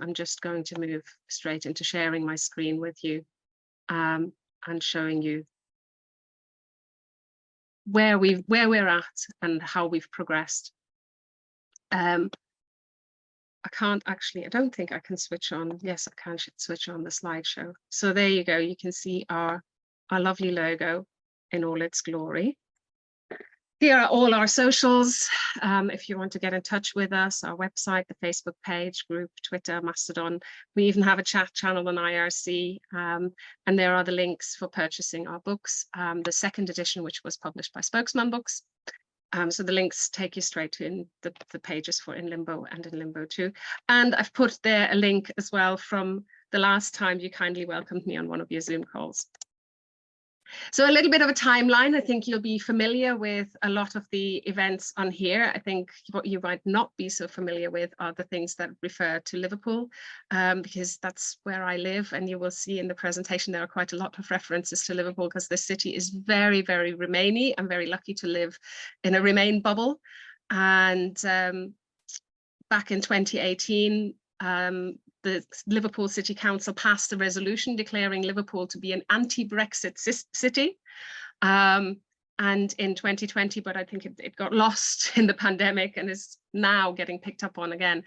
I'm just going to move straight into sharing my screen with you and showing you where we're at and how we've progressed. I don't think I can switch on. Yes, I can switch on the slideshow. So there you go. You can see our lovely logo in all its glory. Here are all our socials. If you want to get in touch with us, our website, the Facebook page, group, Twitter, Mastodon. We even have a chat channel on IRC, and there are the links for purchasing our books. The second edition, which was published by Spokesman Books. So the links take you straight to the pages for In Limbo and In Limbo 2. And I've put there a link as well from the last time you kindly welcomed me on one of your Zoom calls. So a little bit of a timeline. I think you'll be familiar with a lot of the events on here. I think what you might not be so familiar with are the things that refer to Liverpool, because that's where I live. And you will see in the presentation there are quite a lot of references to Liverpool because the city is very, very Remainy. I'm very lucky to live in a Remain bubble. And back in 2018, the Liverpool City Council passed a resolution declaring Liverpool to be an anti-Brexit city. And in 2020, but I think it got lost in the pandemic and is now getting picked up on again.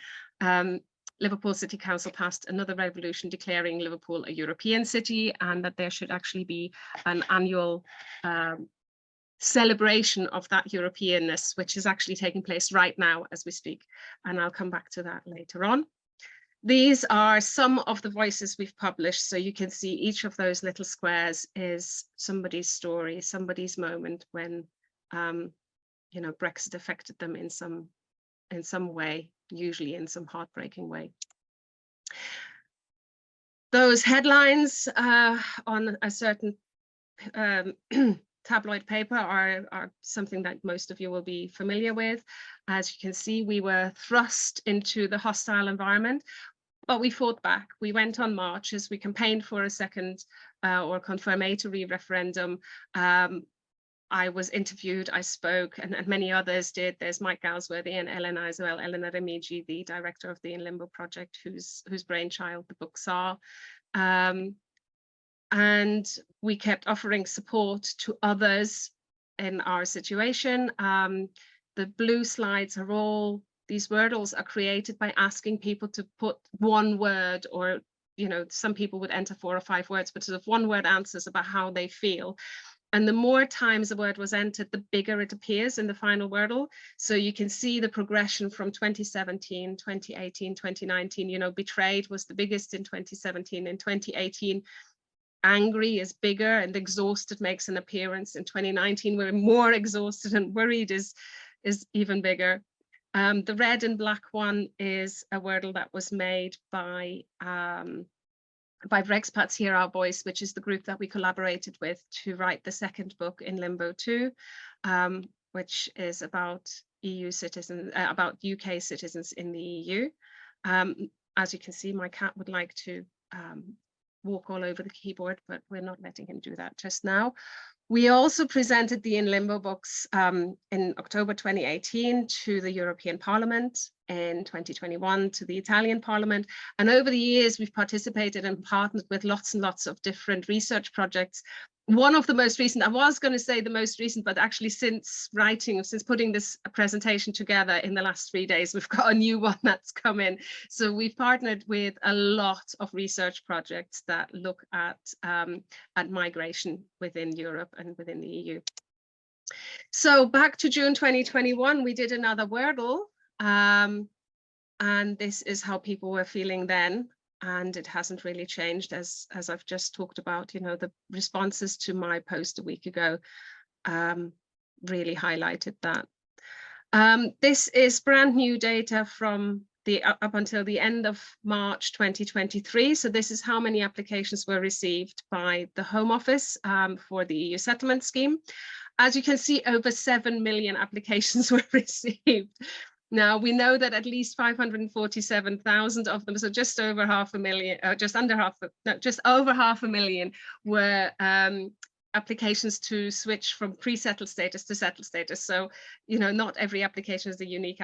Liverpool City Council passed another resolution declaring Liverpool a European city and that there should actually be an annual celebration of that Europeanness, which is actually taking place right now as we speak. And I'll come back to that later on. These are some of the voices we've published. So you can see each of those little squares is somebody's story, somebody's moment when, you know, Brexit affected them in some way, usually in some heartbreaking way. Those headlines on a certain tabloid paper are something that most of you will be familiar with. As you can see, we were thrust into the hostile environment, but we fought back. We went on marches, we campaigned for a second or confirmatory referendum. I was interviewed, I spoke, and many others did. There's Mike Galsworthy and Elena as well, Elena Remigi, the director of the In Limbo project, whose brainchild the books are. And we kept offering support to others in our situation. The blue slides are all, these wordles are created by asking people to put one word, or, you know, some people would enter 4 or 5 words, but sort of one word answers about how they feel. And the more times a word was entered, the bigger it appears in the final wordle. So you can see the progression from 2017, 2018, 2019, you know, betrayed was the biggest in 2017. In 2018, angry is bigger and exhausted makes an appearance. In 2019, we're more exhausted and worried is even bigger. The red and black one is a wordle that was made by Brexpats Hear Our Voice, which is the group that we collaborated with to write the second book, In Limbo 2, which is about EU citizens, about UK citizens in the EU. As you can see, my cat would like to walk all over the keyboard, but we're not letting him do that just now. We also presented the In Limbo books in October 2018 to the European Parliament, in 2021 to the Italian Parliament. And over the years, we've participated and partnered with lots and lots of different research projects. One of the most recent, I was going to say the most recent, but actually since putting this presentation together in the last 3 days, we've got a new one that's come in. So we've partnered with a lot of research projects that look at migration within Europe and within the EU. So back to June 2021, we did another Wordle, and this is how people were feeling then. And it hasn't really changed, as I've just talked about. You know, the responses to my post a week ago really highlighted that. This is brand new data from up until the end of March 2023. So this is how many applications were received by the Home Office for the EU settlement scheme. As you can see, over 7 million applications were received. Now, we know that at least 547,000 of them, so just over half a million, just over half a million, were applications to switch from pre-settled status to settled status. So, you know, not every application is a unique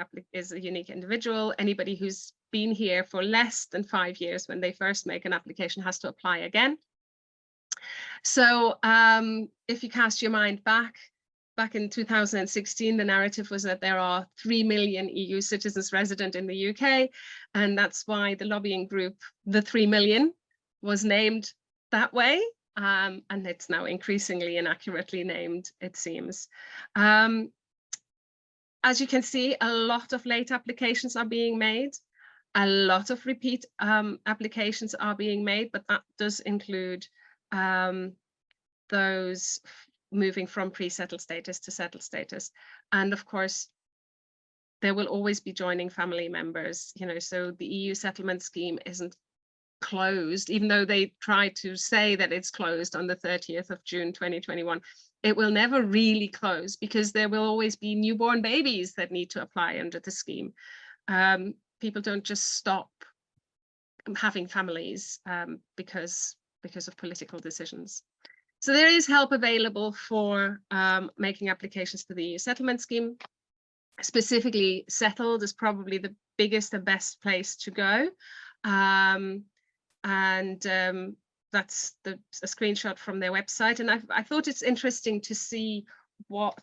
individual. Anybody who's been here for less than 5 years when they first make an application has to apply again. So if you cast your mind back in 2016, the narrative was that there are 3 million EU citizens resident in the UK, and that's why the lobbying group, the 3 million, was named that way. And it's now increasingly inaccurately named, it seems. As you can see, a lot of late applications are being made. A lot of repeat applications are being made, but that does include those moving from pre-settled status to settled status. And of course, there will always be joining family members, you know, so the EU settlement scheme isn't closed, even though they try to say that it's closed on the 30th of June 2021. It will never really close because there will always be newborn babies that need to apply under the scheme. People don't just stop having families because of political decisions. So there is help available for making applications to the EU settlement scheme. Specifically, Settled is probably the biggest and best place to go. That's a screenshot from their website. And I thought it's interesting to see what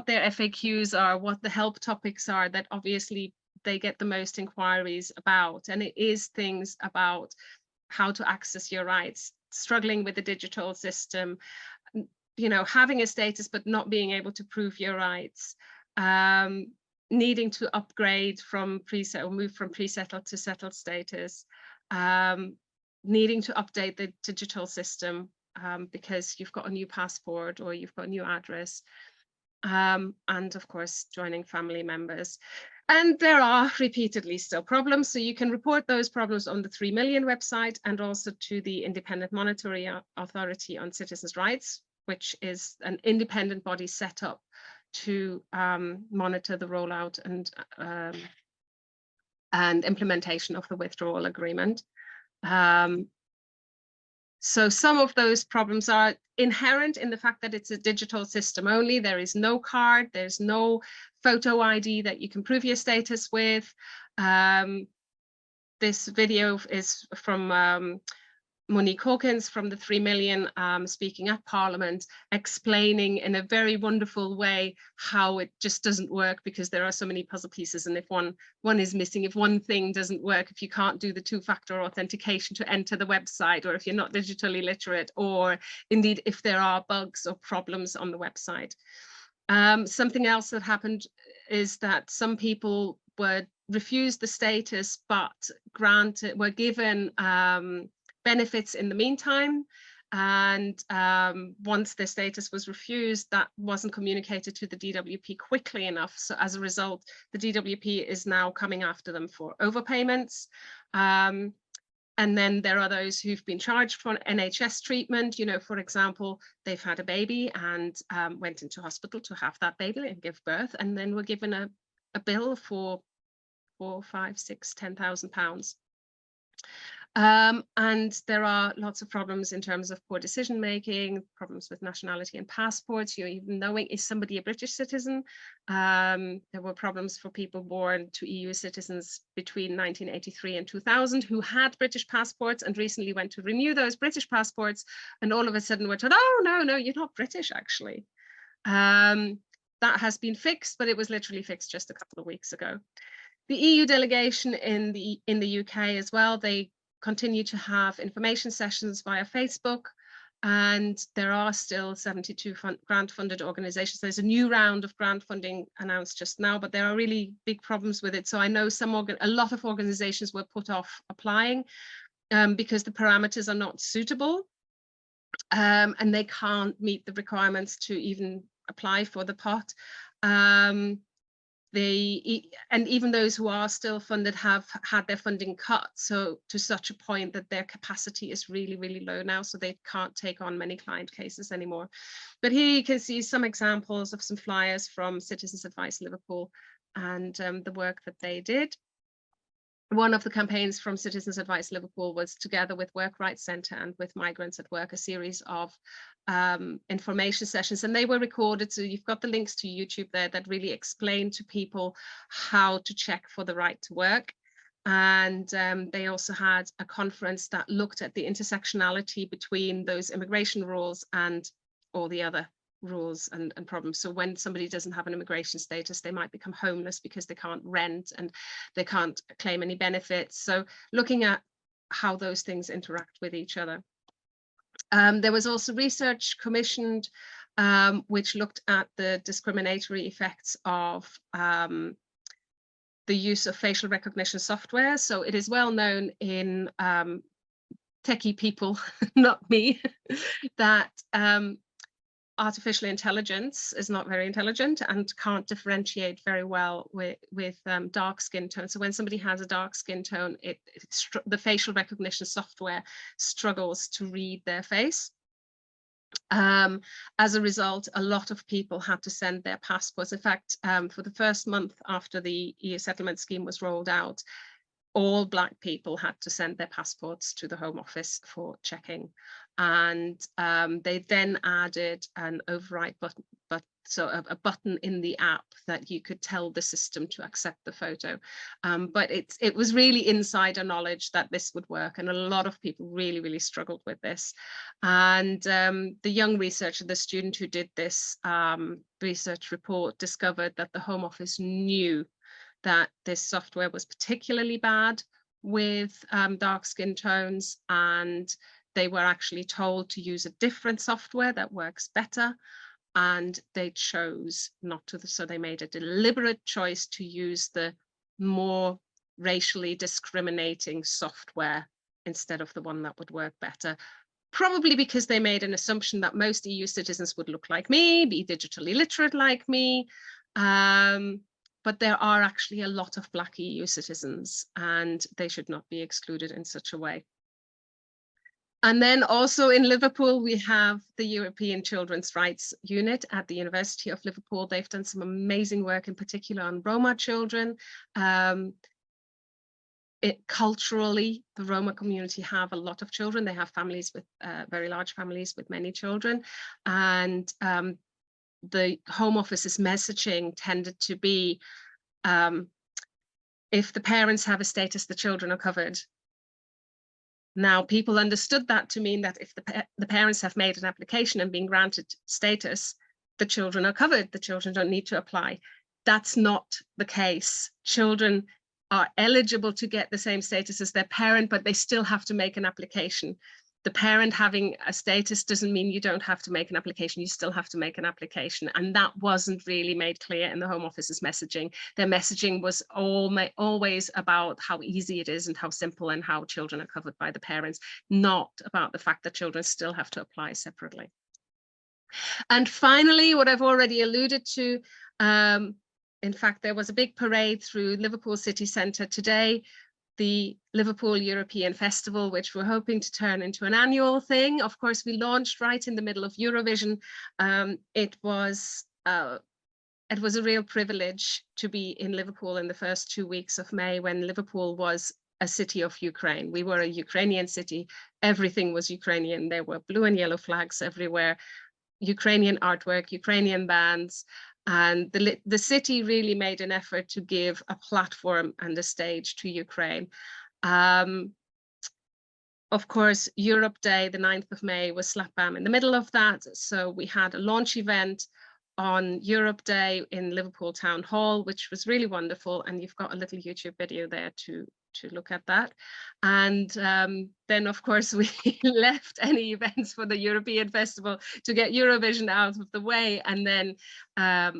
their FAQs are, what the help topics are that obviously they get the most inquiries about. And it is things about how to access your rights, struggling with the digital system, you know, having a status but not being able to prove your rights, needing to upgrade from pre-settled or move from pre-settled to settled status, needing to update the digital system because you've got a new passport or you've got a new address, and of course joining family members. And there are repeatedly still problems, so you can report those problems on the 3 Million website and also to the Independent Monitoring Authority on Citizens' Rights, which is an independent body set up to monitor the rollout and implementation of the withdrawal agreement. So some of those problems are inherent in the fact that it's a digital system only. There is no card, there's no photo ID that you can prove your status with. This video is from Monique Hawkins from the 3 Million speaking at Parliament, explaining in a very wonderful way how it just doesn't work because there are so many puzzle pieces, and if one is missing, if one thing doesn't work, if you can't do the two-factor authentication to enter the website, or if you're not digitally literate, or indeed if there are bugs or problems on the website. Something else that happened is that some people were refused the status but were given benefits in the meantime, and once their status was refused, that wasn't communicated to the DWP quickly enough. So as a result, the DWP is now coming after them for overpayments. And then there are those who've been charged for NHS treatment. You know, for example, they've had a baby and went into hospital to have that baby and give birth, and then were given a bill for £4, £5, £6, £10,000. And there are lots of problems in terms of poor decision making, problems with nationality and passports, you know, even knowing is somebody a British citizen. There were problems for people born to EU citizens between 1983 and 2000 who had British passports and recently went to renew those British passports, and all of a sudden were told, oh, no, you're not British actually. That has been fixed, but it was literally fixed just a couple of weeks ago. The EU delegation in the UK as well, they continue to have information sessions via Facebook, and there are still 72 grant-funded organizations. There's a new round of grant funding announced just now, but there are really big problems with it. So I know a lot of organizations were put off applying because the parameters are not suitable, and they can't meet the requirements to even apply for the pot. And even those who are still funded have had their funding cut, so to such a point that their capacity is really, really low now, so they can't take on many client cases anymore. But here you can see some examples of some flyers from Citizens Advice Liverpool and the work that they did. one of the campaigns from Citizens Advice Liverpool was, together with Work Rights Centre and with Migrants at Work, a series of information sessions, and they were recorded. So you've got the links to YouTube there that really explain to people how to check for the right to work. And they also had a conference that looked at the intersectionality between those immigration rules and all the other rules and problems. So when somebody doesn't have an immigration status, they might become homeless because they can't rent and they can't claim any benefits. So looking at how those things interact with each other. There was also research commissioned which looked at the discriminatory effects of the use of facial recognition software. So it is well known in techie people, not me, that artificial intelligence is not very intelligent and can't differentiate very well with dark skin tone. So when somebody has a dark skin tone, the facial recognition software struggles to read their face. As a result, a lot of people had to send their passports. In fact, for the first month after the EU settlement scheme was rolled out, all Black people had to send their passports to the Home Office for checking. And they then added an override button, so a button in the app that you could tell the system to accept the photo. But it was really insider knowledge that this would work, and a lot of people really, really struggled with this. And the young researcher, the student who did this research report, discovered that the Home Office knew that this software was particularly bad with dark skin tones, and they were actually told to use a different software that works better, and they chose not to. So they made a deliberate choice to use the more racially discriminating software instead of the one that would work better. Probably because they made an assumption that most EU citizens would look like me, be digitally literate like me. But there are actually a lot of Black EU citizens, and they should not be excluded in such a way. And then also in Liverpool, we have the European Children's Rights Unit at the University of Liverpool. They've done some amazing work, in particular on Roma children. Culturally, the Roma community have a lot of children. They have families with very large families with many children. And the Home Office's messaging tended to be, if the parents have a status, the children are covered. Now, people understood that to mean that if the parents have made an application and been granted status, the children are covered, the children don't need to apply. That's not the case. Children are eligible to get the same status as their parent, but they still have to make an application. The parent having a status doesn't mean you don't have to make an application. You still have to make an application. And that wasn't really made clear in the Home Office's messaging. Their messaging was always about how easy it is and how simple and how children are covered by the parents, not about the fact that children still have to apply separately. And finally, what I've already alluded to, in fact, there was a big parade through Liverpool city centre today, the Liverpool European Festival, which we're hoping to turn into an annual thing. Of course, we launched right in the middle of Eurovision. It was a real privilege to be in Liverpool in the first 2 weeks of May, when Liverpool was a city of Ukraine. We were a Ukrainian city. Everything was Ukrainian. There were blue and yellow flags everywhere, Ukrainian artwork, Ukrainian bands. And the city really made an effort to give a platform and a stage to Ukraine. Of course, Europe Day, the 9th of May, was slap bam in the middle of that. So we had a launch event on Europe Day in Liverpool Town Hall, which was really wonderful. And you've got a little YouTube video there to look at that. And then, of course, we left any events for the European Festival to get Eurovision out of the way. And then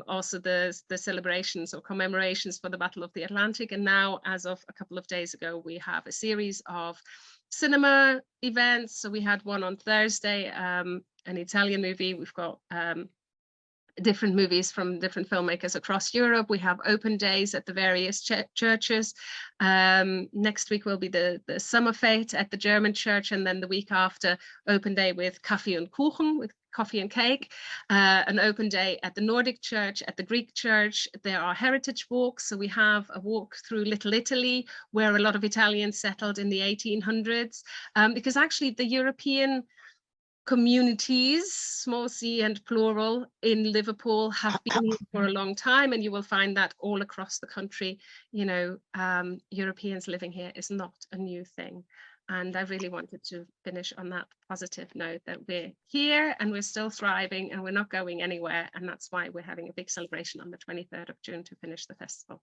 also the celebrations or commemorations for the Battle of the Atlantic. And now, as of a couple of days ago, we have a series of cinema events. So we had one on Thursday, an Italian movie. We've got different movies from different filmmakers across Europe. We have open days at the various churches. Next week will be the summer fete at the German church, and then the week after, open day with Kaffee und Kuchen, with coffee and cake, an open day at the Nordic church, at the Greek church. There are heritage walks. So we have a walk through Little Italy, where a lot of Italians settled in the 1800s, because actually the European communities, small c and plural, in Liverpool have been here for a long time, and you will find that all across the country. You know, Europeans living here is not a new thing. And I really wanted to finish on that positive note, that we're here and we're still thriving and we're not going anywhere. And that's why we're having a big celebration on the 23rd of June to finish the festival.